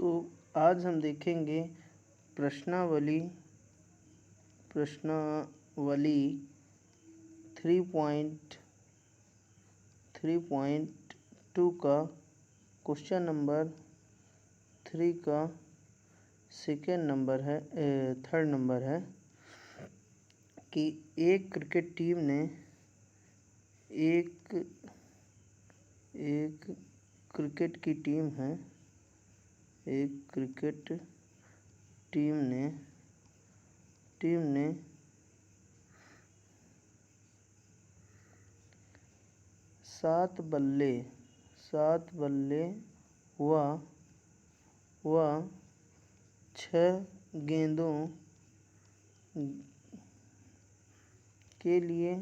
तो आज हम देखेंगे प्रश्नावली 3.2 का क्वेश्चन नंबर 3 का थर्ड नंबर है कि एक क्रिकेट टीम ने एक क्रिकेट की टीम है एक क्रिकेट टीम ने 7 बल्ले व 6 गेंदों के लिए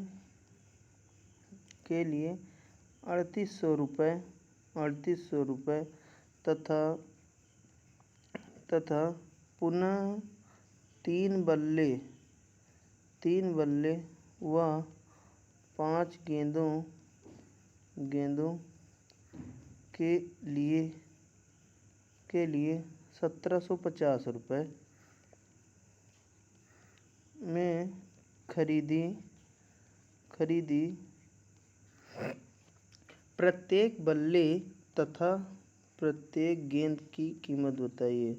3800 रुपये तथा पुनः 3 बल्ले व 5 गेंदों के लिए 1750 रुपये में खरीदी। प्रत्येक बल्ले तथा प्रत्येक गेंद की कीमत बताइए।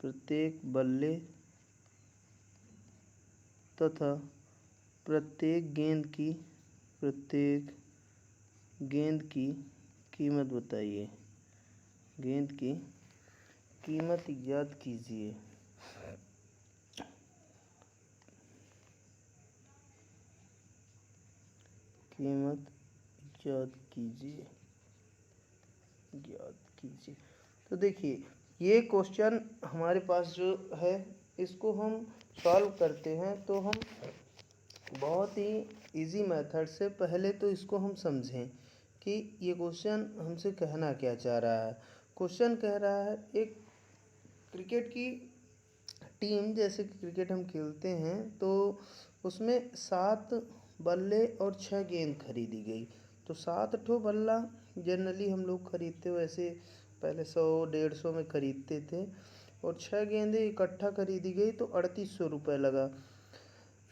प्रत्येक बल्ले तथा प्रत्येक गेंद की कीमत बताइए। गेंद की कीमत याद कीजिए। तो देखिए, ये क्वेश्चन हमारे पास जो है इसको हम सॉल्व करते हैं तो हम बहुत ही इजी मेथड से पहले तो इसको हम समझें कि ये क्वेश्चन हमसे कहना क्या चाह रहा है। क्वेश्चन कह रहा है एक क्रिकेट की टीम, जैसे कि क्रिकेट हम खेलते हैं तो उसमें 7 बल्ले और 6 गेंद खरीदी गई। तो 7 ठो बल्ला जनरली हम लोग खरीदते, वैसे पहले 100-150 में खरीदते थे, और 6 गेंदें इकट्ठा खरीदी गई तो 3800 रुपये लगा।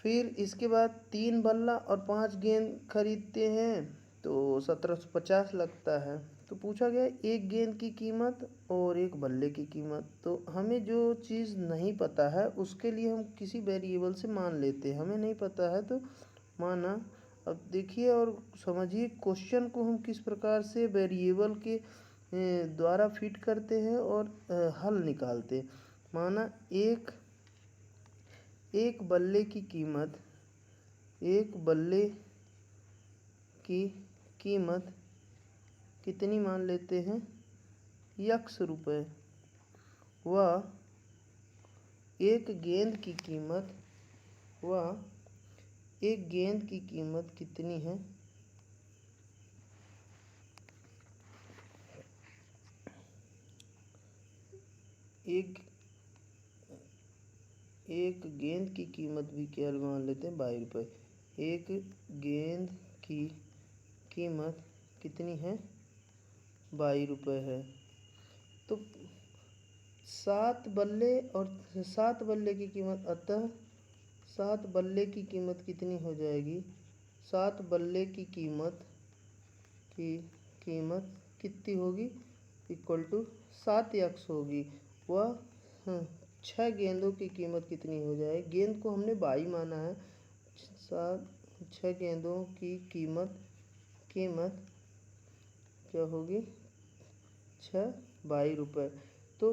फिर इसके बाद 3 बल्ला और 5 गेंद खरीदते हैं तो 1750 लगता है। तो पूछा गया एक गेंद की कीमत और एक बल्ले की कीमत। तो हमें जो चीज़ नहीं पता है उसके लिए हम किसी वेरिएबल से मान लेते हैं, हमें नहीं पता है तो माना। अब देखिए और समझिए क्वेश्चन को हम किस प्रकार से वेरिएबल के द्वारा फिट करते हैं और हल निकालते हैं। माना एक बल्ले की कीमत कितनी मान लेते हैं, x रुपये, व एक गेंद की कीमत कितनी है, एक गेंद की कीमत भी क्या मान लेते हैं, 22 रुपये। एक गेंद की कीमत कितनी है, 22 रुपये है। तो 7 बल्ले की कीमत, अतः 7 बल्ले की कीमत कितनी हो जाएगी, 7 बल्ले की कीमत कितनी होगी, इक्वल टू 7x होगी। वह 6 गेंदों की कीमत कितनी हो जाएगी, गेंद को हमने 22 माना है, 6 गेंदों की कीमत क्या होगी, 22 रुपये। तो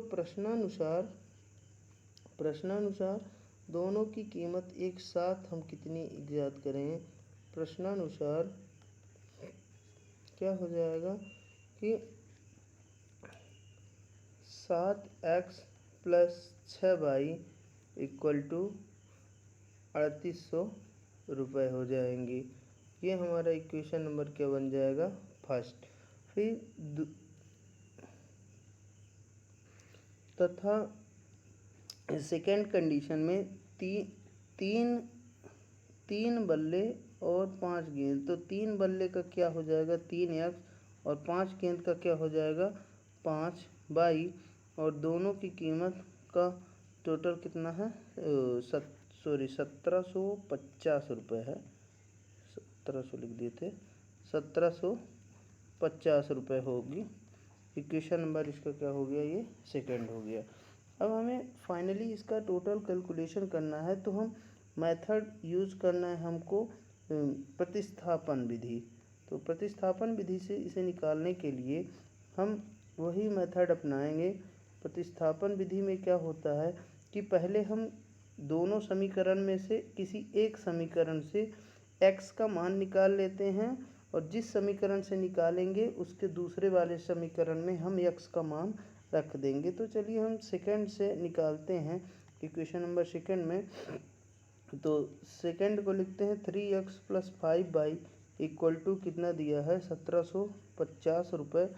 प्रश्नानुसार दोनों की कीमत एक साथ हम कितनी ज्ञात करें। प्रश्नानुसार क्या हो जाएगा कि 7x + 6y इक्वल टू 3800 रुपये हो जाएंगी। ये हमारा इक्वेशन नंबर क्या बन जाएगा, फर्स्ट। फिर तथा सेकेंड कंडीशन में 3 बल्ले और 5 गेंद। तो 3 बल्ले का क्या हो जाएगा, 3x, और 5 गेंद का क्या हो जाएगा, 5/। और दोनों की कीमत का टोटल कितना है, 1750 रुपये है। 1700 लिख दिए थे, 1750 रुपये होगी। इक्वेशन नंबर इसका क्या हो गया, ये सेकंड हो गया। अब हमें फाइनली इसका टोटल कैलकुलेशन करना है, तो हम मेथड यूज़ करना है हमको प्रतिस्थापन विधि। तो प्रतिस्थापन विधि से इसे निकालने के लिए हम वही मेथड अपनाएंगे। प्रतिस्थापन विधि में क्या होता है कि पहले हम दोनों समीकरण में से किसी एक समीकरण से x का मान निकाल लेते हैं, और जिस समीकरण से निकालेंगे उसके दूसरे वाले समीकरण में हम x का मान रख देंगे। तो चलिए हम सेकंड से निकालते हैं इक्वेशन नंबर सेकंड में। तो सेकंड को लिखते हैं 3x + 5y = कितना दिया है, 1750 रुपये।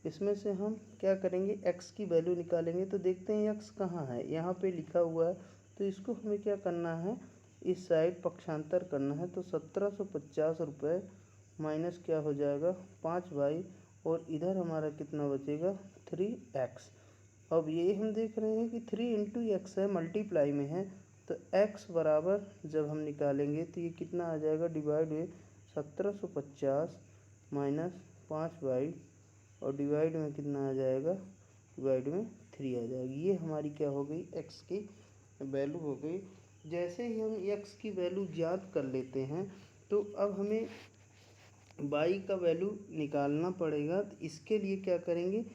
इसमें से हम क्या करेंगे, x की वैल्यू निकालेंगे। तो देखते हैं x कहाँ है, यहाँ पे लिखा हुआ है। तो इसको हमें क्या करना है, इस साइड पक्षांतर करना है। तो 1750 रुपये माइनस क्या हो जाएगा, 5y, और इधर हमारा कितना बचेगा, 3x। अब ये हम देख रहे हैं कि 3 × x है, मल्टीप्लाई में है। तो x बराबर जब हम निकालेंगे तो ये कितना आ जाएगा, डिवाइड में 1750 माइनस 5y, और डिवाइड में कितना आ जाएगा, डिवाइड में 3 आ जाएगी। ये हमारी क्या हो गई, x की वैल्यू हो गई। जैसे ही हम x की वैल्यू ज्ञात कर लेते हैं, तो अब हमें y का वैल्यू निकालना पड़ेगा। तो इसके लिए क्या करेंगे,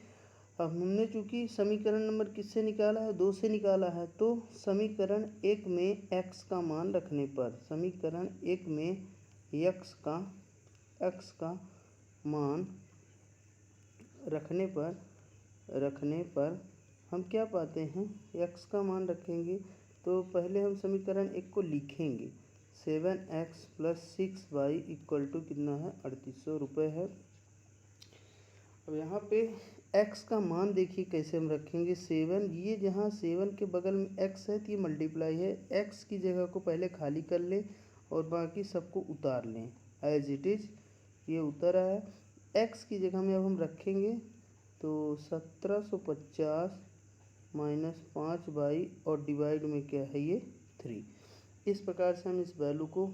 अब हमने चूँकि समीकरण नंबर किससे निकाला है, 2 से निकाला है। तो समीकरण 1 में x का मान रखने पर, समीकरण 1 में x का मान रखने पर हम क्या पाते हैं, x का मान रखेंगे। तो पहले हम समीकरण 1 को लिखेंगे, 7x + 6y = कितना है, 3800 रुपये है। अब यहाँ पे x का मान देखिए कैसे हम रखेंगे, 7, ये जहाँ 7 के बगल में x है तो ये मल्टीप्लाई है। x की जगह को पहले खाली कर लें और बाकी सबको उतार लें एज इट इज़, ये उतर आया। x की जगह में अब हम रखेंगे तो 1750 माइनस 5y, और डिवाइड में क्या है, ये 3। इस प्रकार से हम इस वैल्यू को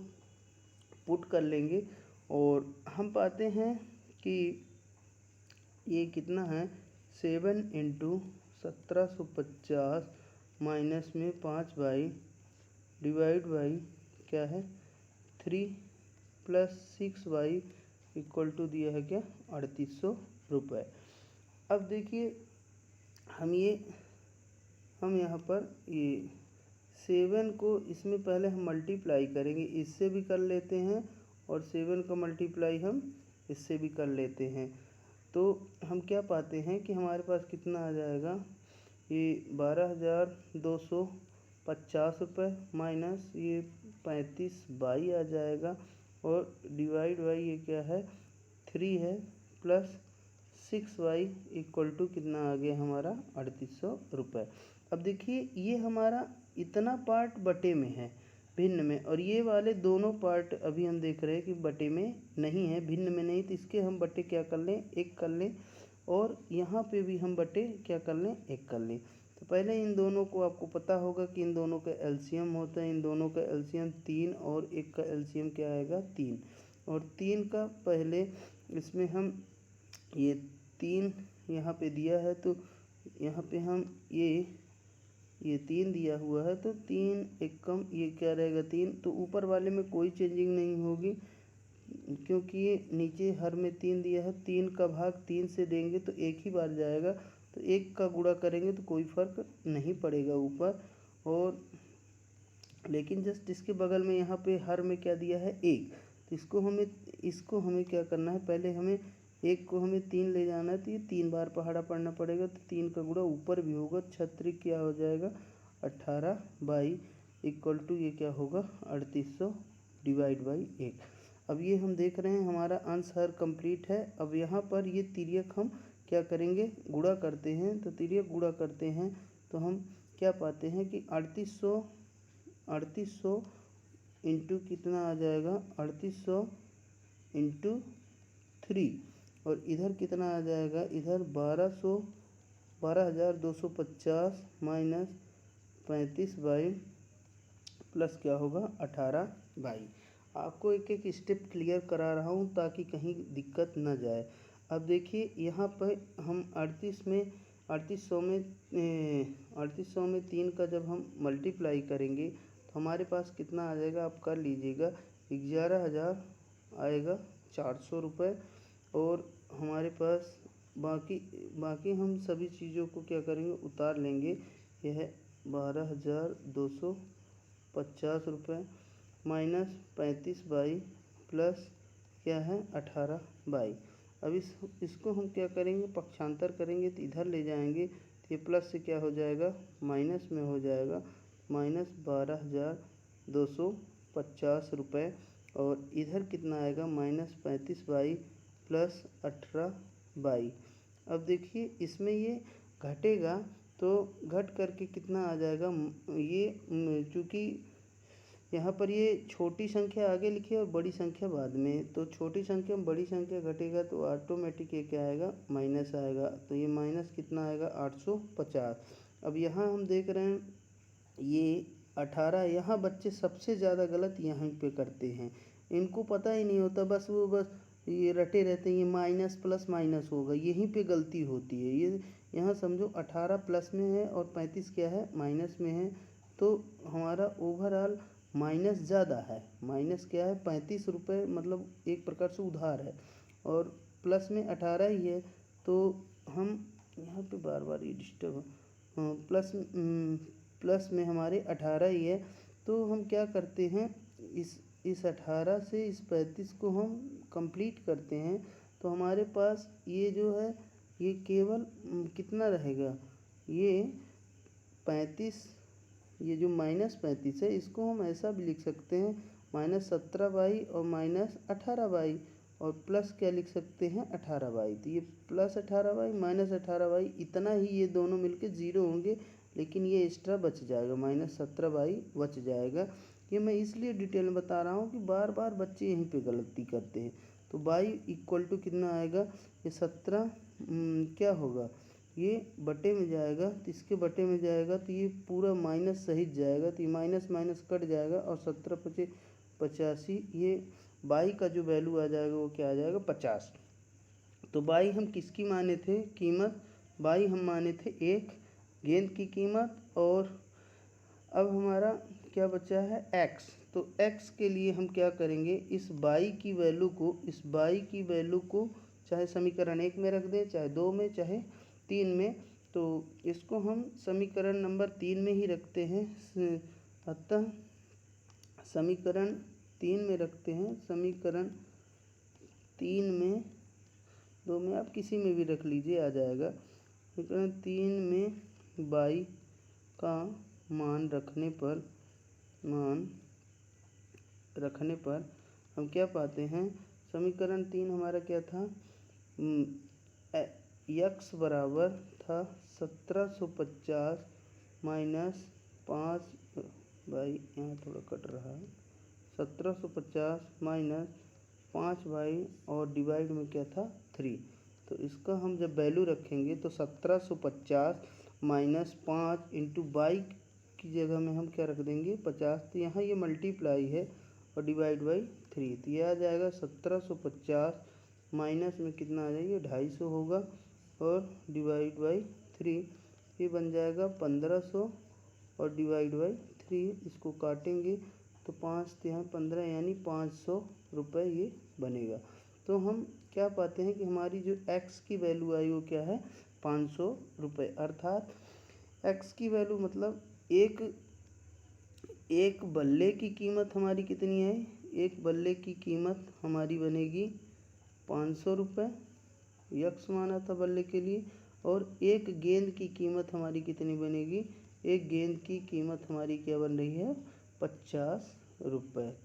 पुट कर लेंगे, और हम पाते हैं कि ये कितना है, 7 × 1750 माइनस में 5y डिवाइड बाई क्या है, 3 + 6y = दिया है क्या, 3800 रुपये। अब देखिए हम यहाँ पर ये 7 को इसमें पहले हम मल्टीप्लाई करेंगे, इससे भी कर लेते हैं, और 7 का मल्टीप्लाई हम इससे भी कर लेते हैं। तो हम क्या पाते हैं कि हमारे पास कितना आ जाएगा, ये 12,250 रुपये माइनस ये 35y आ जाएगा, और डिवाइड बाई ये क्या है, 3 है, प्लस 6y = कितना आ गया हमारा, 3800 रुपये। अब देखिए ये हमारा इतना पार्ट बटे में है, भिन्न में, और ये वाले दोनों पार्ट अभी हम देख रहे हैं कि बटे में नहीं है, भिन्न में नहीं। तो इसके हम बटे क्या कर लें, 1 कर लें, और यहाँ पे भी हम बटे क्या कर लें, 1 कर लें। तो पहले इन दोनों को, आपको पता होगा कि इन दोनों का एलसीएम होता है, इन दोनों का एलसीएम 3, और 1 का एलसीएम क्या आएगा, 3। और 3 का पहले इसमें हम ये 3 यहाँ पे दिया है, तो यहाँ पे हम ये 3 दिया हुआ है, तो 3 1 कम ये क्या रहेगा, 3। तो ऊपर वाले में कोई चेंजिंग नहीं होगी, क्योंकि ये नीचे हर में 3 दिया है। 3 का भाग 3 से देंगे तो 1 ही बार जाएगा, तो 1 का गुणा करेंगे तो कोई फ़र्क नहीं पड़ेगा ऊपर। और लेकिन जस्ट इसके बगल में यहाँ पे हर में क्या दिया है, 1। तो इसको हमें क्या करना है, पहले हमें 1 को हमें 3 ले जाना है, तो ये 3 बार पहाड़ा पढ़ना पड़ेगा। तो 3 का गुणा ऊपर भी होगा, 36 क्या हो जाएगा, 18y = ये क्या होगा, 3800 डिवाइड बाई 1। अब ये हम देख रहे हैं हमारा आंसर कंप्लीट है। अब यहाँ पर ये तिर्यक हम क्या करेंगे, गुणा करते हैं। तो तिर्यक गुणा करते हैं तो हम क्या पाते हैं कि 3800 इंटू कितना आ जाएगा, 3800 इंटू 3, और इधर कितना आ जाएगा, इधर 1200 12,250 माइनस 35/, प्लस क्या होगा 18/। आपको एक एक स्टेप क्लियर करा रहा हूँ ताकि कहीं दिक्कत न जाए। अब देखिए यहाँ पर हम 3800 में 3 का जब हम मल्टीप्लाई करेंगे तो हमारे पास कितना आ जाएगा, आप कर लीजिएगा। 11,000 आएगा 400 रुपये। और हमारे पास बाकी हम सभी चीज़ों को क्या करेंगे, उतार लेंगे। यह 12,250 रुपये माइनस 35/, प्लस क्या है 18/। अब इसको हम क्या करेंगे, पक्षांतर करेंगे तो इधर ले जाएंगे तो ये प्लस से क्या हो जाएगा, माइनस में हो जाएगा। माइनस 12,250 रुपये। और इधर कितना आएगा, माइनस 35/, प्लस 18/। अब देखिए इसमें ये घटेगा तो घट करके कितना आ जाएगा, ये चूँकि यहाँ पर ये छोटी संख्या आगे लिखी है और बड़ी संख्या बाद में, तो छोटी संख्या में बड़ी संख्या घटेगा तो ऑटोमेटिक ये क्या आएगा, माइनस आएगा। तो ये माइनस कितना आएगा, 850। अब यहाँ हम देख रहे हैं ये 18, यहाँ बच्चे सबसे ज़्यादा गलत यहीं पे करते हैं। इनको पता ही नहीं होता, बस ये रटे रहते हैं, ये माइनस प्लस माइनस होगा, यहीं पे गलती होती है। ये यहाँ समझो 18 प्लस में है और 35 क्या है, माइनस में है। तो हमारा ओवरऑल माइनस ज़्यादा है। माइनस क्या है, 35 रुपये, मतलब एक प्रकार से उधार है। और प्लस में 18 ही है। तो हम यहाँ पे बार बार ये डिस्टर्ब, प्लस में हमारे 18 ही है। तो हम क्या करते हैं, इस 18 से इस 35 को हम कंप्लीट करते हैं। तो हमारे पास ये जो है ये केवल कितना रहेगा, ये 35, ये जो माइनस 35 है इसको हम ऐसा भी लिख सकते हैं, माइनस 17/, और माइनस 18/, और प्लस क्या लिख सकते हैं 18/। तो ये प्लस 18/, माइनस 18/, इतना ही ये दोनों मिलके 0 होंगे, लेकिन ये एक्स्ट्रा बच जाएगा, माइनस 17/, बच जाएगा। ये मैं इसलिए डिटेल में बता रहा हूँ कि बार बार बच्चे यहीं पे गलती करते हैं। तो y इक्वल टू कितना आएगा, ये 17 क्या होगा, ये बटे में जाएगा तो इसके बटे में जाएगा तो ये पूरा माइनस सहित जाएगा, तो ये माइनस माइनस कट जाएगा और 17×5 = 85, ये y का जो वैल्यू आ जाएगा वो क्या आ जाएगा, 50। तो y हम किसकी माने थे, कीमत, y हम माने थे एक गेंद की कीमत। और अब हमारा क्या बचा है, x। तो x के लिए हम क्या करेंगे, इस y की वैल्यू को चाहे समीकरण 1 में रख दें, चाहे 2 में, चाहे 3 में। तो इसको हम समीकरण नंबर 3 में ही रखते हैं। अतः समीकरण 3 में रखते हैं, समीकरण 3 में, 2 में, आप किसी में भी रख लीजिए, आ जाएगा। समीकरण 3 में y का मान रखने पर हम क्या पाते हैं, समीकरण 3 हमारा क्या था, x बराबर था 1750 माइनस 5/, यहाँ थोड़ा कट रहा है, 1750 माइनस 5/, और डिवाइड में क्या था 3। तो इसका हम जब वैल्यू रखेंगे तो 1750 माइनस 5 इंटू बाई की जगह में हम क्या रख देंगे 50। तो यहाँ ये मल्टीप्लाई है और डिवाइड बाई 3, तो ये आ जाएगा 1750 माइनस में कितना आ जाएगा 250 होगा, और डिवाइड बाई 3 ये बन जाएगा 1500, और डिवाइड बाई 3 इसको काटेंगे तो 5 यहाँ 15, यानी 500 रुपये ये बनेगा। तो हम क्या पाते हैं कि हमारी जो x की वैल्यू आई वो क्या है, 500 रुपये। अर्थात x की वैल्यू मतलब एक बल्ले की कीमत हमारी कितनी है, एक बल्ले की कीमत हमारी बनेगी 500 रुपये, यक्स माना था बल्ले के लिए। और एक गेंद की कीमत हमारी कितनी बनेगी, एक गेंद की कीमत हमारी क्या बन रही है, 50 रुपये।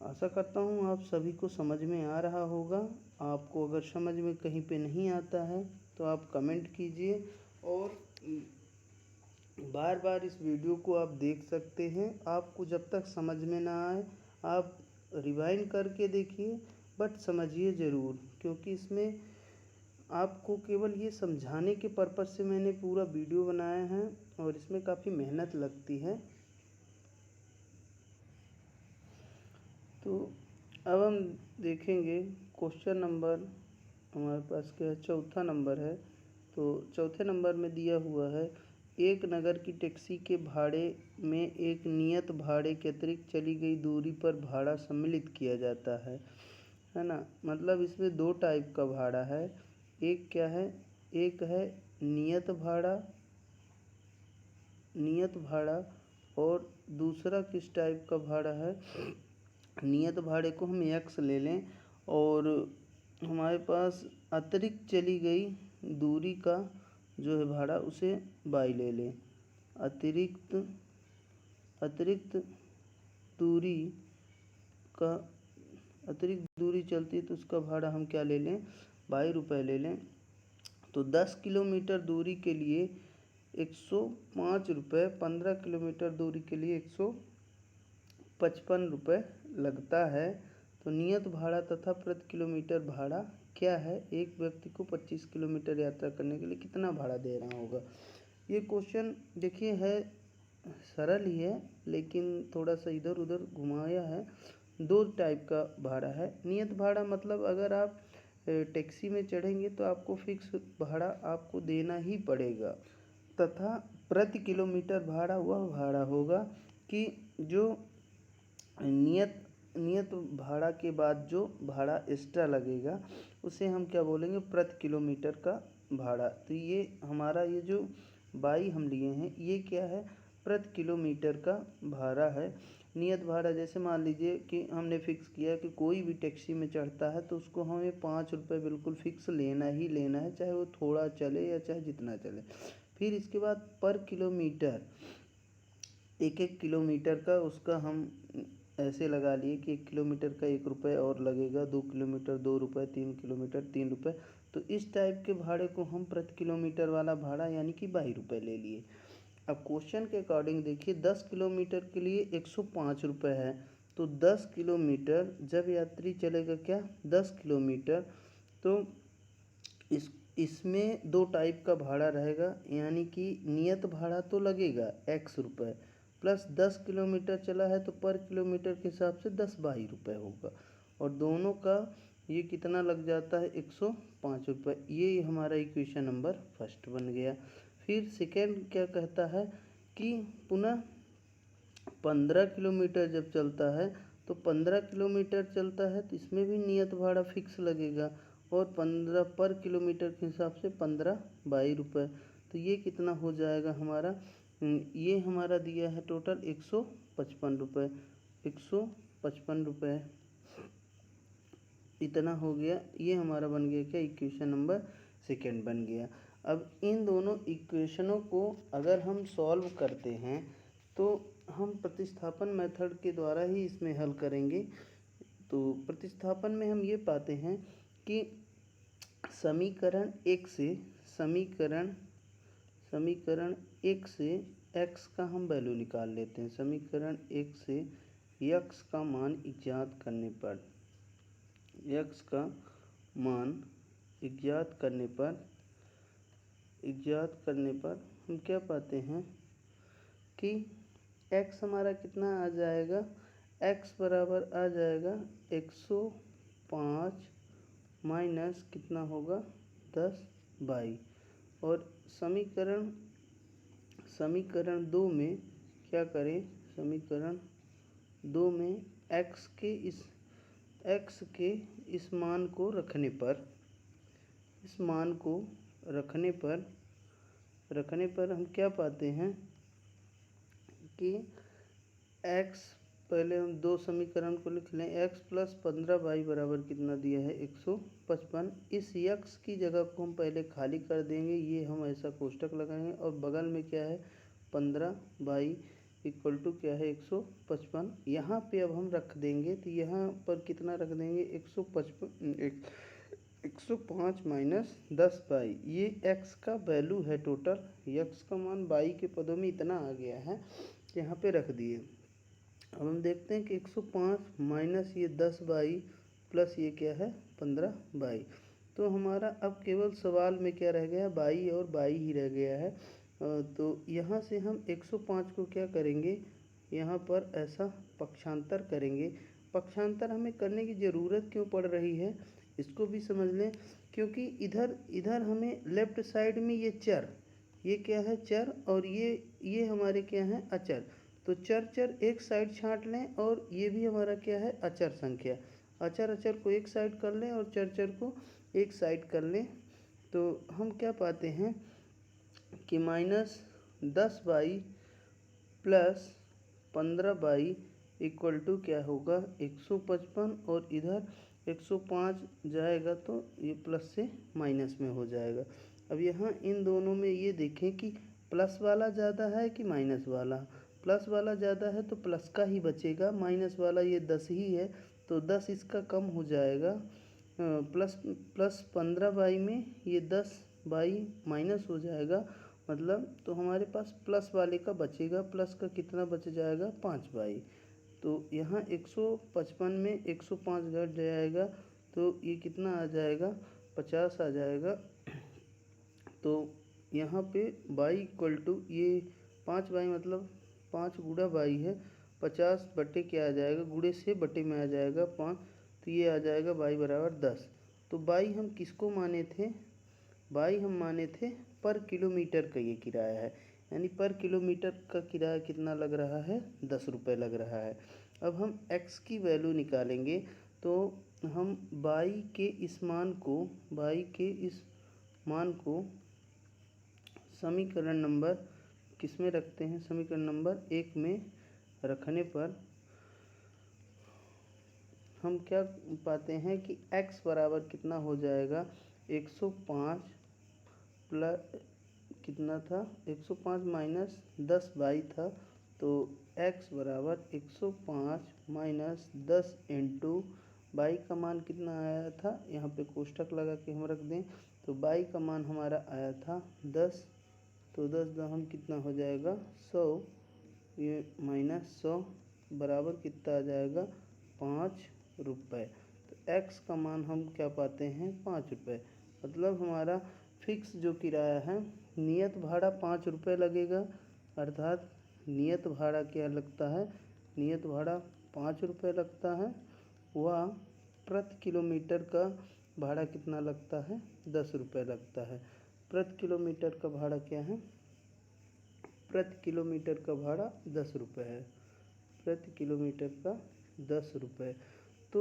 आशा करता हूँ आप सभी को समझ में आ रहा होगा। आपको अगर समझ में कहीं पे नहीं आता है तो आप कमेंट कीजिए, और बार बार इस वीडियो को आप देख सकते हैं। आपको जब तक समझ में ना आए आप रिवाइंड करके देखिए, बट समझिए ज़रूर, क्योंकि इसमें आपको केवल ये समझाने के पर्पज़ से मैंने पूरा वीडियो बनाया है और इसमें काफ़ी मेहनत लगती है। तो अब हम देखेंगे क्वेश्चन नंबर हमारे पास क्या है, चौथा नंबर है। तो चौथे नंबर में दिया हुआ है, एक नगर की टैक्सी के भाड़े में एक नियत भाड़े के अतिरिक्त चली गई दूरी पर भाड़ा सम्मिलित किया जाता है ना। मतलब इसमें दो टाइप का भाड़ा है। एक क्या है, एक है नियत भाड़ा और दूसरा किस टाइप का भाड़ा है। नियत भाड़े को हम एक्स ले लें और हमारे पास अतिरिक्त चली गई दूरी का जो है भाड़ा उसे वाई ले लें। अतिरिक्त दूरी का अतिरिक्त दूरी चलती है तो उसका भाड़ा हम क्या ले लें, ₹22 ले लें। तो 10 किलोमीटर दूरी के लिए 105 रुपये, 15 किलोमीटर दूरी के लिए 155 रुपये लगता है। तो नियत भाड़ा तथा प्रति किलोमीटर भाड़ा क्या है, एक व्यक्ति को 25 किलोमीटर यात्रा करने के लिए कितना भाड़ा दे रहा होगा। ये क्वेश्चन देखिए है सरल ही है लेकिन थोड़ा सा इधर उधर घुमाया है। दो टाइप का भाड़ा है। नियत भाड़ा मतलब अगर आप टैक्सी में चढ़ेंगे तो आपको फिक्स भाड़ा आपको देना ही पड़ेगा, तथा प्रति किलोमीटर भाड़ा वह भाड़ा होगा कि जो नियत भाड़ा के बाद जो भाड़ा एक्स्ट्रा लगेगा उसे हम क्या बोलेंगे, प्रति किलोमीटर का भाड़ा। तो ये हमारा ये जो बाई हम लिए हैं ये क्या है, प्रति किलोमीटर का भाड़ा है। नियत भाड़ा जैसे मान लीजिए कि हमने फिक्स किया कि कोई भी टैक्सी में चढ़ता है तो उसको हमें 5 रुपये बिल्कुल फिक्स लेना ही लेना है, चाहे वो थोड़ा चले या चाहे जितना चले। फिर इसके बाद पर किलोमीटर, एक किलोमीटर का उसका हम ऐसे लगा लिए कि 1 किलोमीटर का 1 रुपये और लगेगा, 2 किलोमीटर 2 रुपये, 3 किलोमीटर 3 रुपये। तो इस टाइप के भाड़े को हम प्रति किलोमीटर वाला भाड़ा यानी कि ₹22 ले लिए। अब क्वेश्चन के अकॉर्डिंग देखिए 10 किलोमीटर के लिए 105 रुपये है। तो 10 किलोमीटर जब यात्री चलेगा क्या 10 किलोमीटर, तो इसमें दो टाइप का भाड़ा रहेगा, यानी कि नियत भाड़ा तो लगेगा x रुपये प्लस 10 किलोमीटर चला है तो पर किलोमीटर के हिसाब से 10/22 होगा और दोनों का ये कितना लग जाता है 105 रुपये। ये हमारा इक्वेशन नंबर फर्स्ट बन गया। फिर सेकेंड क्या कहता है कि पुनः 15 किलोमीटर जब चलता है तो 15 किलोमीटर चलता है तो इसमें भी नियत भाड़ा फिक्स लगेगा और 15 पर किलोमीटर के हिसाब से 15/22। तो ये कितना हो जाएगा हमारा, ये हमारा दिया है टोटल 155 रुपये, 155 रुपये इतना हो गया। ये हमारा बन गया क्या, इक्वेशन नंबर सेकेंड बन गया। अब इन दोनों इक्वेशनों को अगर हम सॉल्व करते हैं तो हम प्रतिस्थापन मेथड के द्वारा ही इसमें हल करेंगे। तो प्रतिस्थापन में हम ये पाते हैं कि समीकरण एक से x का हम वैल्यू निकाल लेते हैं। समीकरण एक से x का मान इज्ञात करने पर हम क्या पाते हैं कि x हमारा कितना आ जाएगा, x बराबर आ जाएगा 105 माइनस कितना होगा 10/22। और समीकरण दो में क्या करें, समीकरण दो में x के इस मान को रखने पर हम क्या पाते हैं कि x, पहले हम दो समीकरण को लिख लें। x प्लस 15/22 बराबर कितना दिया है 155। इस x की जगह को हम पहले खाली कर देंगे, ये हम ऐसा कोष्टक लगाएंगे और बगल में क्या है 15/22 इक्वल टू क्या है 155। यहाँ पे अब हम रख देंगे तो यहाँ पर कितना रख देंगे 105 माइनस 10/22। ये x का वैल्यू है टोटल, x का मान 22 के पदों में इतना आ गया है, यहाँ पे रख दिए। अब हम देखते हैं कि 105 माइनस ये 10/22 प्लस ये क्या है 15/22। तो हमारा अब केवल सवाल में क्या रह गया, बाई और बाई ही रह गया है। तो यहाँ से हम 105 को क्या करेंगे, यहाँ पर ऐसा पक्षांतर करेंगे। पक्षांतर हमें करने की ज़रूरत क्यों पड़ रही है इसको भी समझ लें, क्योंकि इधर इधर हमें लेफ़्ट साइड में ये चर, ये क्या है चर, और ये हमारे क्या है अचर। तो चर चर एक साइड छांट लें और ये भी हमारा क्या है अचर संख्या। अचर अचर को एक साइड कर लें और चर चर को एक साइड कर लें। तो हम क्या पाते हैं कि -10/, +15/, इक्वल टू क्या होगा 155, और इधर 105 जाएगा तो ये प्लस से माइनस में हो जाएगा। अब यहाँ इन दोनों में ये देखें कि प्लस वाला ज़्यादा है कि माइनस वाला। प्लस वाला ज़्यादा है तो प्लस का ही बचेगा, माइनस वाला ये 10 ही है तो 10 इसका कम हो जाएगा। प्लस 15/, में ये 10/, माइनस हो जाएगा, मतलब तो हमारे पास प्लस वाले का बचेगा। प्लस का कितना बच जाएगा 5/। तो यहाँ 155 में 105 घट जाएगा तो ये कितना आ जाएगा 50 आ जाएगा। तो यहाँ पे बाई इक्वल टू ये 5/, मतलब 5 गुणा बाई है, 50 बटे क्या आ जाएगा, गुणे से बटे में आ जाएगा 5, तो ये आ जाएगा बाई बराबर 10। तो बाई हम किसको माने थे, बाई हम माने थे पर किलोमीटर का ये किराया है, यानी पर किलोमीटर का किराया कितना लग रहा है 10 रुपये लग रहा है। अब हम x की वैल्यू निकालेंगे तो हम बाई के इस मान को समीकरण नंबर किस में रखते हैं, समीकरण नंबर 1 में रखने पर हम क्या पाते हैं कि x बराबर कितना हो जाएगा 105 प्लस कितना था 105 माइनस 10/, था तो x बराबर 105 माइनस 10 इंटू बाई का मान कितना आया था, यहाँ पे कोष्ठक लगा के हम रख दें, तो बाई का मान हमारा आया था 10, तो 10 हम कितना हो जाएगा 100, ये -100 बराबर कितना आ जाएगा 5 रुपये। तो x का मान हम क्या पाते हैं 5 रुपये, मतलब हमारा फिक्स जो किराया है, नियत भाड़ा 5 रुपये लगेगा, अर्थात नियत भाड़ा क्या लगता है, नियत भाड़ा 5 रुपये लगता है। वह प्रति किलोमीटर का भाड़ा कितना लगता है 10 रुपये लगता है। प्रति किलोमीटर का भाड़ा क्या है, प्रति किलोमीटर का भाड़ा 10 रुपये है, प्रति किलोमीटर का 10 रुपये। तो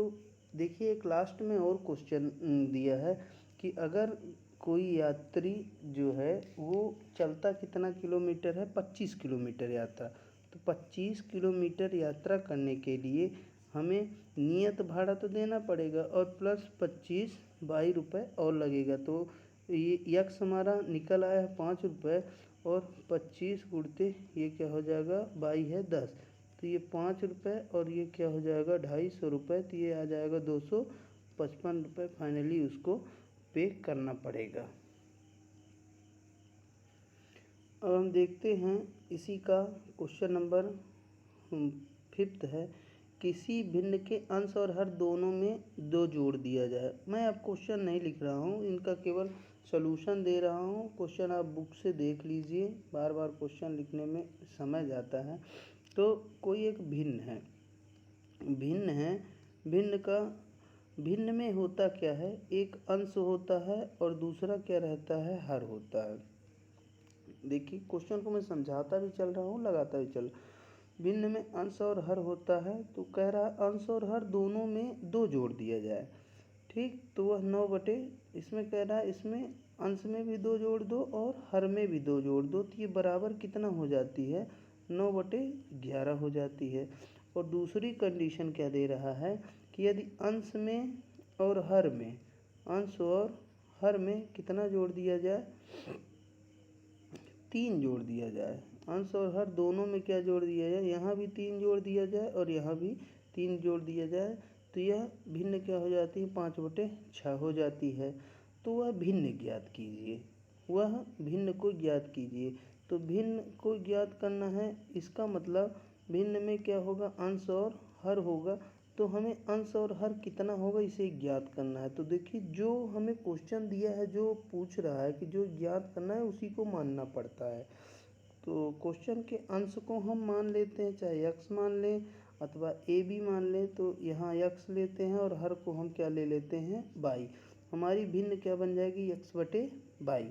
देखिए एक लास्ट में और क्वेश्चन दिया है कि अगर कोई यात्री जो है वो चलता कितना किलोमीटर है 25 किलोमीटर यात्रा, तो 25 किलोमीटर यात्रा करने के लिए हमें नियत भाड़ा तो देना पड़ेगा और प्लस 25/, रुपये और लगेगा। तो ये यक्स हमारा निकल आया है 5 रुपये, और 25 गुणते ये क्या हो जाएगा बाई है 10, तो ये 5 रुपये और ये क्या हो जाएगा 250 रुपये, तो ये आ जाएगा 255 रुपये फाइनली उसको पे करना पड़ेगा। अब हम देखते हैं इसी का क्वेश्चन नंबर 5 है, किसी भिन्न के अंश और हर दोनों में 2 जोड़ दिया जाए। मैं अब क्वेश्चन नहीं लिख रहा हूँ, इनका केवल सॉल्यूशन दे रहा हूँ। क्वेश्चन आप बुक से देख लीजिए, बार बार क्वेश्चन लिखने में समय जाता है। तो कोई एक भिन्न है, भिन्न में होता क्या है, एक अंश होता है और दूसरा क्या रहता है हर होता है। देखिए क्वेश्चन को मैं समझाता भी चल रहा हूँ, लगाता भी चल। भिन्न में अंश और हर होता है, तो कह रहा है अंश और हर दोनों में 2 जोड़ दिया जाए, ठीक। तो वह 9 इसमें कह रहा है इसमें अंश में भी 2 जोड़ दो और हर में भी 2 जोड़ दो, तो ये बराबर कितना हो जाती है 9/11 हो जाती है। और दूसरी कंडीशन क्या दे रहा है कि यदि अंश में और हर में, अंश और हर में कितना जोड़ दिया जाए 3 जोड़ दिया जाए। अंश और हर दोनों में क्या जोड़ दिया जाए, यहाँ भी 3 जोड़ दिया जाए और यहाँ भी 3 जोड़ दिया जाए, तो यह भिन्न क्या हो जाती है 5/6 हो जाती है। तो वह भिन्न ज्ञात कीजिए, वह भिन्न को ज्ञात कीजिए। तो भिन्न को ज्ञात करना है, इसका मतलब भिन्न में क्या होगा अंश और हर होगा, तो हमें अंश और हर कितना होगा इसे ज्ञात करना है। तो देखिए जो हमें क्वेश्चन दिया है, जो पूछ रहा है कि जो ज्ञात करना है उसी को मानना पड़ता है। तो क्वेश्चन के अंश को हम मान लेते हैं, चाहे x मान लें अथवा a b मान लें। तो यहाँ x लेते हैं और हर को हम क्या ले लेते हैं, y। हमारी भिन्न क्या बन जाएगी, x बटे y।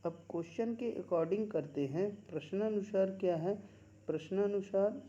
अब क्वेश्चन के अकॉर्डिंग करते हैं, प्रश्नानुसार क्या है, प्रश्नानुसार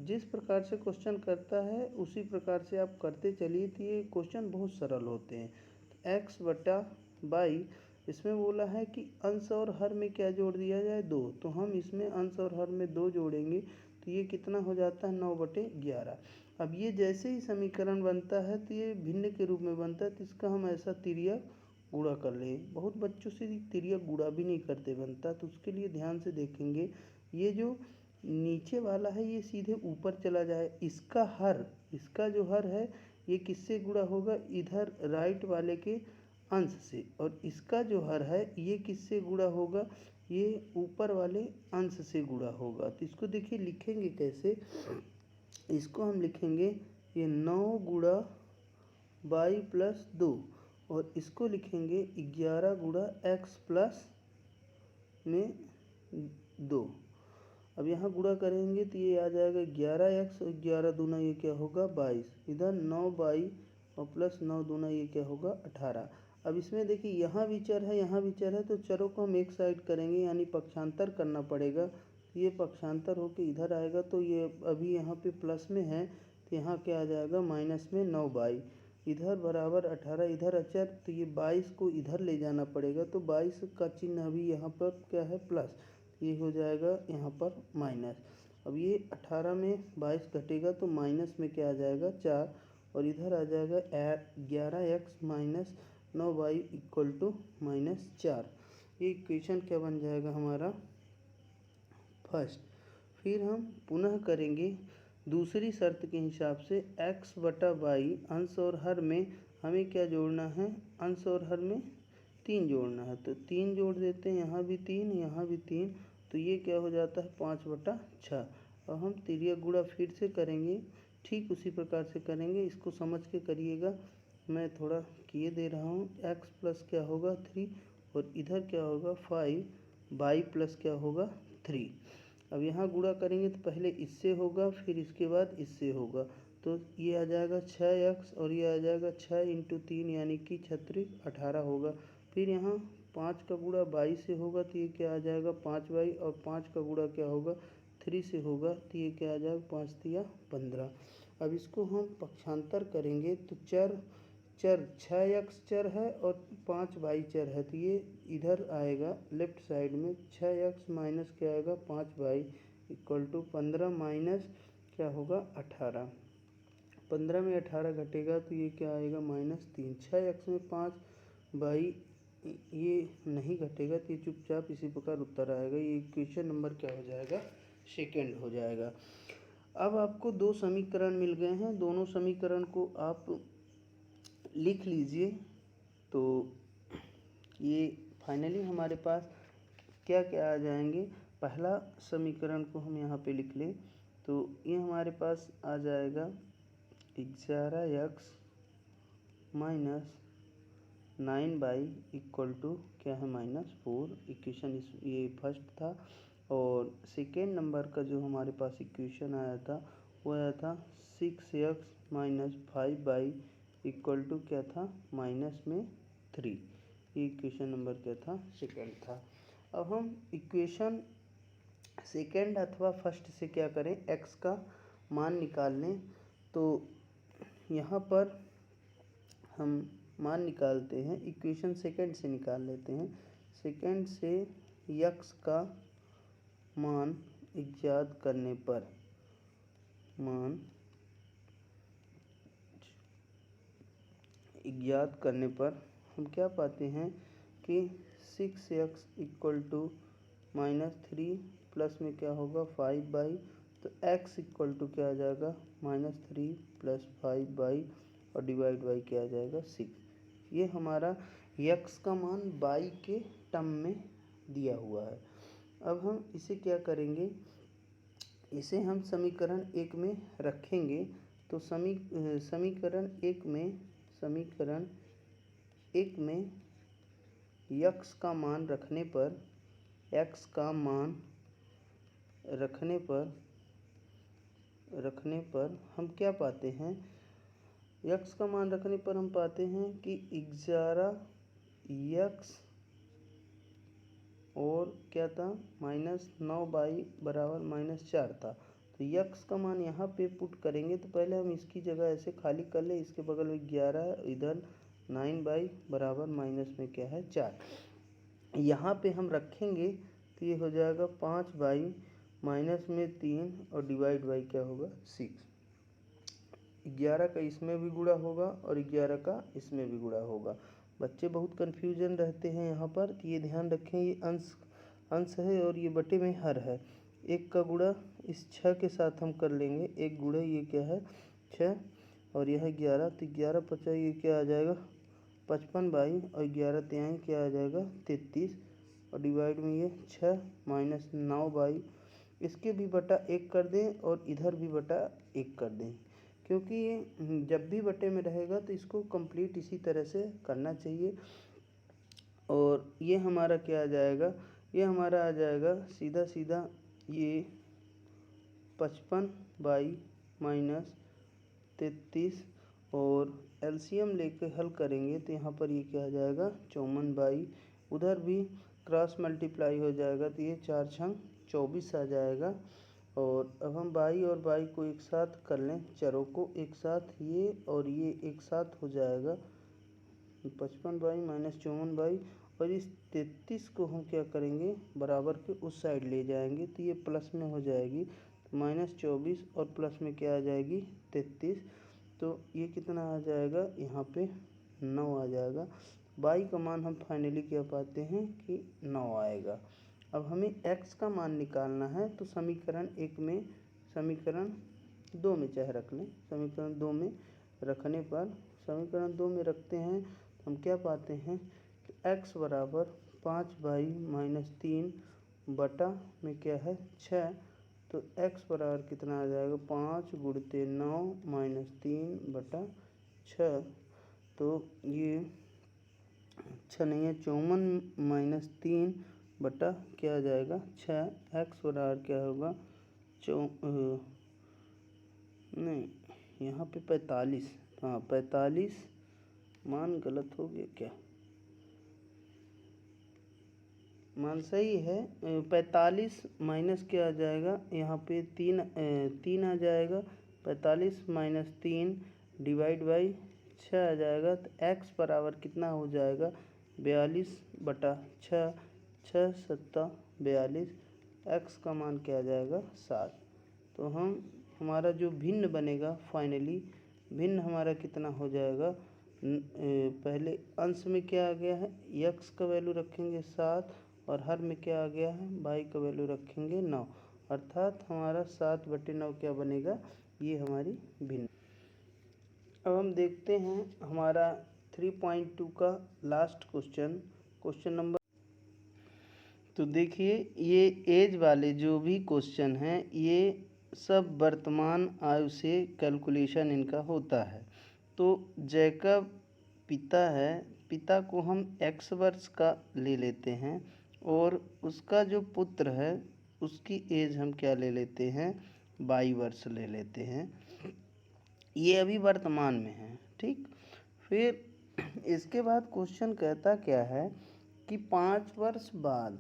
जिस प्रकार से क्वेश्चन करता है उसी प्रकार से आप करते चलिए। तो ये क्वेश्चन बहुत सरल होते हैं। तो एक्स बटा बाई, इसमें बोला है कि अंश और हर में क्या जोड़ दिया जाए, 2। तो हम इसमें अंश और हर में 2 जोड़ेंगे तो ये कितना हो जाता है, 9/11। अब ये जैसे ही समीकरण बनता है तो ये भिन्न के रूप में बनता है, तो इसका हम ऐसा तिर्यक गुणा कर लें। बहुत बच्चों से तिर्यक गुणा भी नहीं करते बनता, तो उसके लिए ध्यान से देखेंगे। ये जो नीचे वाला है ये सीधे ऊपर चला जाए, इसका हर, इसका जो हर है ये किससे गुणा होगा, इधर राइट वाले के अंश से। और इसका जो हर है ये किससे गुणा होगा, ये ऊपर वाले अंश से गुणा होगा। तो इसको देखिए लिखेंगे कैसे, इसको हम लिखेंगे ये 9 गुणा बाई प्लस 2, और इसको लिखेंगे 11 गुणा एक्स प्लस में 2। अब यहाँ गुणा करेंगे तो ये आ जाएगा 11x और 11 दूना ये क्या होगा 22, इधर 9 बाई और प्लस 9 दूना ये क्या होगा 18। अब इसमें देखिए यहाँ भी चर है यहाँ भी चर है, तो चरों को हम एक साइड करेंगे यानी पक्षांतर करना पड़ेगा। ये पक्षांतर होके इधर आएगा, तो ये अभी यहाँ पे प्लस में है तो यहाँ क्या आ जाएगा माइनस में 9 बाई, इधर बराबर 18, इधर अचर तो ये 22 को इधर ले जाना पड़ेगा। तो 22 का चिन्ह अभी यहाँ पर क्या है प्लस, ये हो जाएगा यहाँ पर माइनस। अब ये 18 में 22 घटेगा तो माइनस में क्या आ जाएगा 4, और इधर आ जाएगा 11x minus 9y equal to -4। ये इक्वेशन क्या बन जाएगा हमारा फर्स्ट। फिर हम पुनः करेंगे दूसरी शर्त के हिसाब से, x बटा वाई अंश और हर में हमें क्या जोड़ना है, अंश और हर में 3 जोड़ना है। तो 3 जोड़ देते हैं, यहाँ भी 3 यहाँ भी 3, तो ये क्या हो जाता है 5/6। और हम तिर्यक गुणा फिर से करेंगे, ठीक उसी प्रकार से करेंगे, इसको समझ के करिएगा। मैं थोड़ा किए दे रहा हूँ। x प्लस क्या होगा 3, और इधर क्या होगा 5, बाई प्लस क्या होगा 3। अब यहाँ गुणा करेंगे तो पहले इससे होगा फिर इसके बाद इससे होगा, तो ये आ जाएगा 6x और ये आ जाएगा 6 × 3 यानी कि 36 18 होगा। फिर यहाँ 5 का गुणा 22 से होगा तो ये क्या आ जाएगा 5y, और 5 का गुणा क्या होगा 3 से होगा तो ये क्या आ जाएगा 5 तिया 15। अब इसको हम पक्षांतर करेंगे तो चर 6x चर है और 5y चर है, तो ये इधर आएगा लेफ्ट साइड में 6x माइनस क्या आएगा 5y इक्वल टू 15 माइनस क्या होगा 18। 15 में 18 घटेगा तो ये क्या आएगा -3। 6x में 5y ये नहीं घटेगा तो ये चुपचाप इसी प्रकार उत्तर आएगा। ये इक्वेशन नंबर क्या हो जाएगा, सेकेंड हो जाएगा। अब आपको 2 समीकरण मिल गए हैं, दोनों समीकरण को आप लिख लीजिए। तो ये फाइनली हमारे पास क्या क्या आ जाएंगे, पहला समीकरण को हम यहाँ पे लिख लें तो ये हमारे पास आ जाएगा 11x minus 9y equal to क्या है -4। इक्वेशन ये फर्स्ट था। और सेकेंड नंबर का जो हमारे पास इक्वेशन आया था वो आया था 6x minus 5y equal to क्या था -3। ये इक्वेशन नंबर क्या था, सेकेंड था। अब हम इक्वेशन सेकेंड अथवा फर्स्ट से क्या करें, x का मान निकाल लें। तो यहाँ पर हम मान निकालते हैं, इक्वेशन सेकेंड से निकाल लेते हैं। सेकेंड से x का मान ज्ञात करने पर, मान ज्ञात करने पर हम क्या पाते हैं कि 6x इक्वल टू -3 प्लस में क्या होगा 5y, तो x इक्वल टू क्या आ जाएगा -3 प्लस 5y और डिवाइड बाई क्या आ जाएगा 6। ये हमारा x का मान y के टर्म में दिया हुआ है। अब हम इसे क्या करेंगे, इसे हम समीकरण 1 में रखेंगे तो समीकरण एक में यक्स का मान रखने पर हम क्या पाते हैं? यक्स का मान रखने पर हम पाते हैं कि 11 यक्स और क्या था -9y बराबर -4 था। तो यक्स का मान यहाँ पे पुट करेंगे तो पहले हम इसकी जगह ऐसे खाली कर ले, इसके बगल में 11 इधर 9y बराबर माइनस में क्या है 4, यहाँ पे हम रखेंगे तो ये हो जाएगा 5y माइनस में 3 और डिवाइड बाई क्या होगा 6। 11 का इसमें भी गुणा होगा और 11 का इसमें भी गुणा होगा। बच्चे बहुत कन्फ्यूजन रहते हैं यहाँ पर, तो ये ध्यान रखें ये अंश है और ये बटे में हर है। एक का गुणा इस 6 के साथ हम कर लेंगे, एक गुणा ये क्या है 6 और यह 11, तो 11 50 ये क्या आ जाएगा 55y और 11 तिहाई क्या आ जाएगा 33 और डिवाइड में ये 6 माइनस 9y, इसके भी बटा 1 कर दें और इधर भी बटा 1 कर दें, क्योंकि ये जब भी बटे में रहेगा तो इसको कंप्लीट इसी तरह से करना चाहिए। और ये हमारा क्या आ जाएगा, ये हमारा आ जाएगा सीधा सीधा ये 55y माइनस 33 और एलसीएम लेके हल करेंगे तो यहाँ पर ये क्या आ जाएगा 54y, उधर भी क्रॉस मल्टीप्लाई हो जाएगा तो ये 4 छंग 24 आ जाएगा। और अब हम y और y को एक साथ कर लें, चरों को एक साथ, ये और ये एक साथ हो जाएगा 55y माइनस 54y, और इस 33 को हम क्या करेंगे बराबर के उस साइड ले जाएंगे तो ये प्लस में हो जाएगी, तो -24 और प्लस में क्या आ जाएगी 33, तो ये कितना आ जाएगा यहाँ पे 9 आ जाएगा। y का मान हम फाइनली क्या पाते हैं कि 9 आएगा। अब हमें x का मान निकालना है, तो समीकरण 2 में चाहे रख लें, समीकरण 2 में रखने पर समीकरण 2 में रखते हैं तो हम क्या पाते हैं कि x बराबर 5y माइनस 3 बटा में क्या है 6, तो x बराबर कितना आ जाएगा 5 गुणित 9 माइनस 3 बटा 6, तो ये 6 नहीं है 54 माइनस 3 बटा क्या आ जाएगा 6, x बराबर क्या होगा नहीं यहाँ पे 45, हाँ 45, मान गलत हो गया क्या, मान सही है 45 माइनस क्या आ जाएगा यहाँ पे 3 आ जाएगा, 45 माइनस 3 डिवाइड बाई 6 आ जाएगा, तो x बराबर कितना हो जाएगा 42 बटा 6, 6 7 42, x का मान क्या आ जाएगा 7। तो हमारा जो भिन्न बनेगा फाइनली, भिन्न हमारा कितना हो जाएगा, पहले अंश में क्या आ गया है x का वैल्यू रखेंगे 7 और हर में क्या आ गया है y का वैल्यू रखेंगे 9, अर्थात हमारा 7/9 क्या बनेगा, ये हमारी भिन्न। अब हम देखते हैं हमारा 3.2 का लास्ट क्वेश्चन नंबर। तो देखिए ये एज वाले जो भी क्वेश्चन हैं ये सब वर्तमान आयु से कैलकुलेशन इनका होता है। तो जैकब पिता है, पिता को हम x वर्ष का ले लेते हैं और उसका जो पुत्र है उसकी एज हम क्या ले लेते हैं y वर्ष ले लेते हैं, ये अभी वर्तमान में है ठीक। फिर इसके बाद क्वेश्चन कहता क्या है कि 5 वर्ष बाद,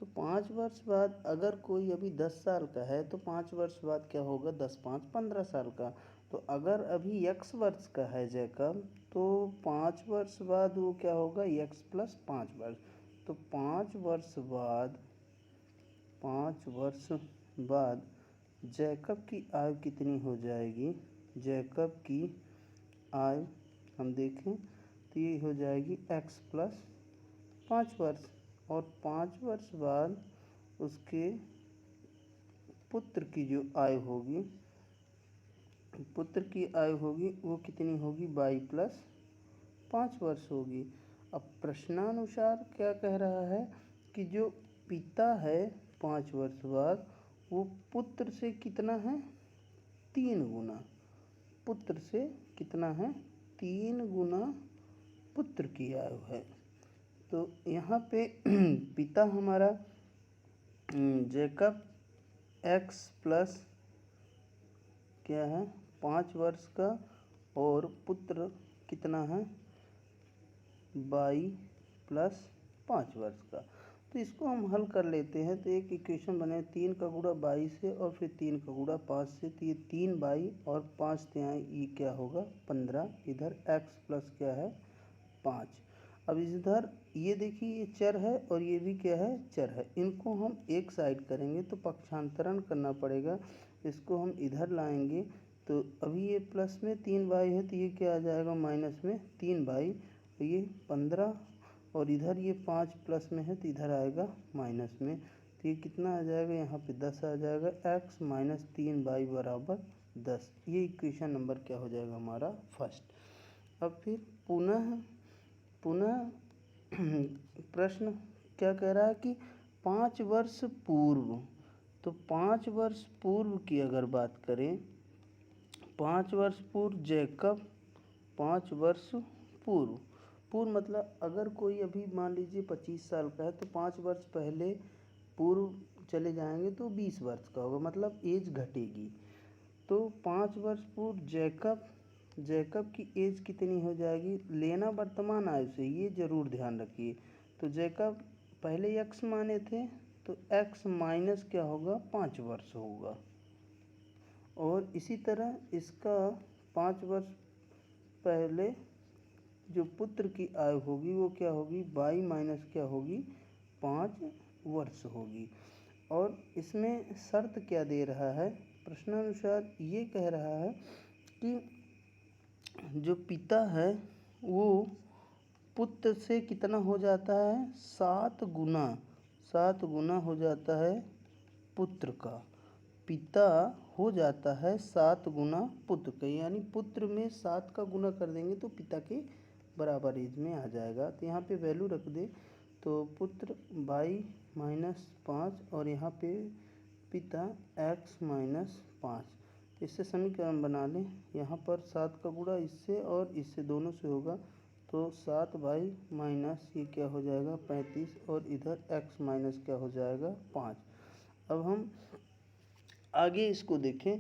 तो 5 वर्ष बाद अगर कोई अभी 10 साल का है तो 5 वर्ष बाद क्या होगा 10 5 15 साल का, तो अगर अभी x वर्ष का है जैकब तो 5 वर्ष बाद वो क्या होगा x प्लस 5 वर्ष, तो 5 वर्ष बाद जैकब की आयु कितनी हो जाएगी, जैकब की आयु हम देखें तो ये हो जाएगी x प्लस 5 वर्ष, और 5 वर्ष बाद उसके पुत्र की जो आयु होगी, पुत्र की आयु होगी वो कितनी होगी y प्लस 5 वर्ष होगी। अब प्रश्नानुसार क्या कह रहा है कि जो पिता है 5 वर्ष बाद वो पुत्र से कितना है 3 गुना, पुत्र से कितना है, 3 गुना पुत्र की आयु है। तो यहाँ पे पिता हमारा जैकब x प्लस क्या है 5 वर्ष का, और पुत्र कितना है y प्लस 5 वर्ष का। तो इसको हम हल कर लेते हैं। तो एक इक्वेशन बने 3 का गुणा 22 से और फिर 3 का गुणा 5 से, तो ये 3y और 5 यहाँ ये क्या होगा 15, इधर x प्लस क्या है 5। अब इधर ये देखिए ये चर है और ये भी क्या है चर है, इनको हम एक साइड करेंगे तो पक्षांतरण करना पड़ेगा। इसको हम इधर लाएंगे तो अभी ये प्लस में 3y है तो ये क्या आ जाएगा माइनस में 3y, तो ये 15, और इधर ये 5 प्लस में है तो इधर आएगा माइनस में, तो ये कितना आ जाएगा यहाँ पे 10 आ जाएगा। x माइनस 3y बराबर 10, ये इक्वेशन नंबर क्या हो जाएगा हमारा फर्स्ट। अब फिर पुनः प्रश्न क्या कह रहा है कि 5 वर्ष पूर्व, तो 5 वर्ष पूर्व की अगर बात करें, 5 वर्ष पूर्व जैकब 5 वर्ष पूर्व मतलब अगर कोई अभी मान लीजिए 25 साल का है तो 5 वर्ष पहले पूर्व चले जाएंगे तो 20 वर्ष का होगा, मतलब एज घटेगी। तो 5 वर्ष पूर्व जैकब की एज कितनी हो जाएगी, लेना वर्तमान आयु से, ये जरूर ध्यान रखिए। तो जैकब पहले x माने थे तो x माइनस क्या होगा 5 वर्ष होगा, और इसी तरह इसका 5 वर्ष पहले जो पुत्र की आयु होगी वो क्या होगी y माइनस क्या होगी 5 वर्ष होगी। और इसमें शर्त क्या दे रहा है, प्रश्नानुसार ये कह रहा है कि जो पिता है वो पुत्र से कितना हो जाता है 7 गुना हो जाता है पुत्र का, पिता हो जाता है 7 गुना पुत्र का, यानी पुत्र में 7 का गुना कर देंगे तो पिता के बराबर एज में आ जाएगा। तो यहाँ पे वैल्यू रख दे तो पुत्र y माइनस 5 और यहाँ पे पिता x माइनस 5, इससे समीकरण बना लें। यहाँ पर 7 का गुणा इससे और इससे दोनों से होगा तो 7y माइनस ये क्या हो जाएगा 35, और इधर x माइनस क्या हो जाएगा 5। अब हम आगे इसको देखें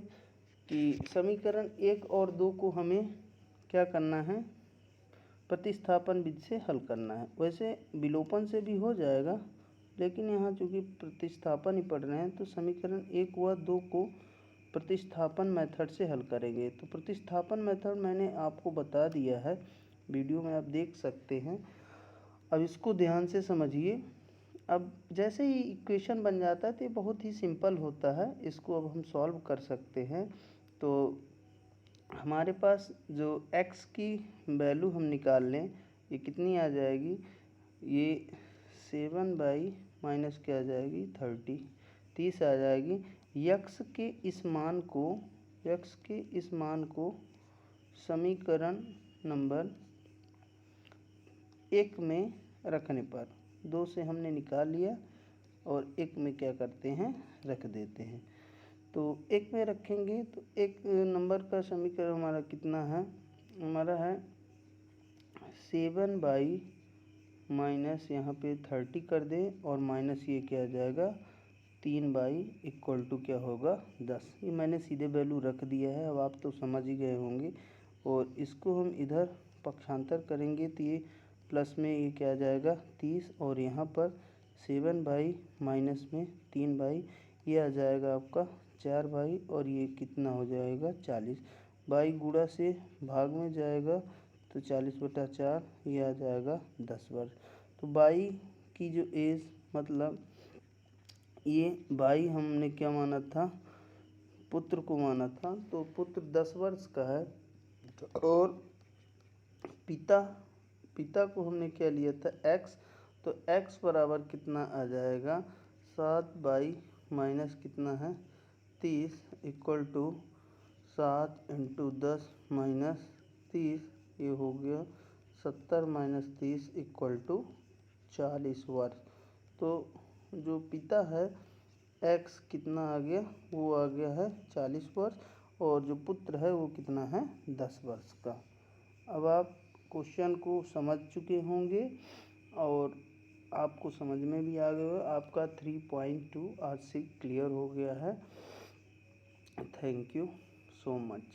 कि समीकरण 1 और 2 को हमें क्या करना है, प्रतिस्थापन विधि से हल करना है। वैसे विलोपन से भी हो जाएगा, लेकिन यहाँ चूँकि प्रतिस्थापन ही पढ़ रहे हैं तो समीकरण 1 व 2 को प्रतिस्थापन मेथड से हल करेंगे। तो प्रतिस्थापन मेथड मैंने आपको बता दिया है, वीडियो में आप देख सकते हैं। अब इसको ध्यान से समझिए। अब जैसे ही इक्वेशन बन जाता है तो ये बहुत ही सिंपल होता है, इसको अब हम सॉल्व कर सकते हैं। तो हमारे पास जो x की वैल्यू हम निकाल लें, ये कितनी आ जाएगी, ये 7y माइनस क्या आ जाएगी 30 आ जाएगी। x के इस मान को समीकरण नंबर 1 में रखने पर, 2 से हमने निकाल लिया और 1 में क्या करते हैं रख देते हैं। तो 1 में रखेंगे तो 1 नंबर का समीकरण हमारा कितना है, हमारा है 7y माइनस यहाँ पे 30 कर दें और माइनस ये क्या आ जाएगा 3y इक्वल टू क्या होगा 10। ये मैंने सीधे वैल्यू रख दिया है, अब आप तो समझ ही गए होंगे। और इसको हम इधर पक्षांतर करेंगे तो ये प्लस में ये क्या आ जाएगा 30, और यहाँ पर 7y माइनस में 3y ये आ जाएगा आपका 4y, और ये कितना हो जाएगा 40। y गुणा से भाग में जाएगा तो 40/4 ये आ जाएगा 10 वर्ष। तो y की जो एज मतलब ये y हमने क्या माना था, पुत्र को माना था, तो पुत्र 10 वर्ष का है, और पिता को हमने क्या लिया था x, तो x बराबर कितना आ जाएगा 7y माइनस कितना है 30 इक्वल टू 7 × 10 माइनस 30, ये हो गया 70 माइनस 30 इक्वल टू 40 वर्ष। तो जो पिता है x कितना आ गया, वो आ गया है 40 वर्ष, और जो पुत्र है वो कितना है 10 वर्ष का। अब आप क्वेश्चन को समझ चुके होंगे और आपको समझ में भी आ गया, आपका 3.2 आज से क्लियर हो गया है। Thank you so much.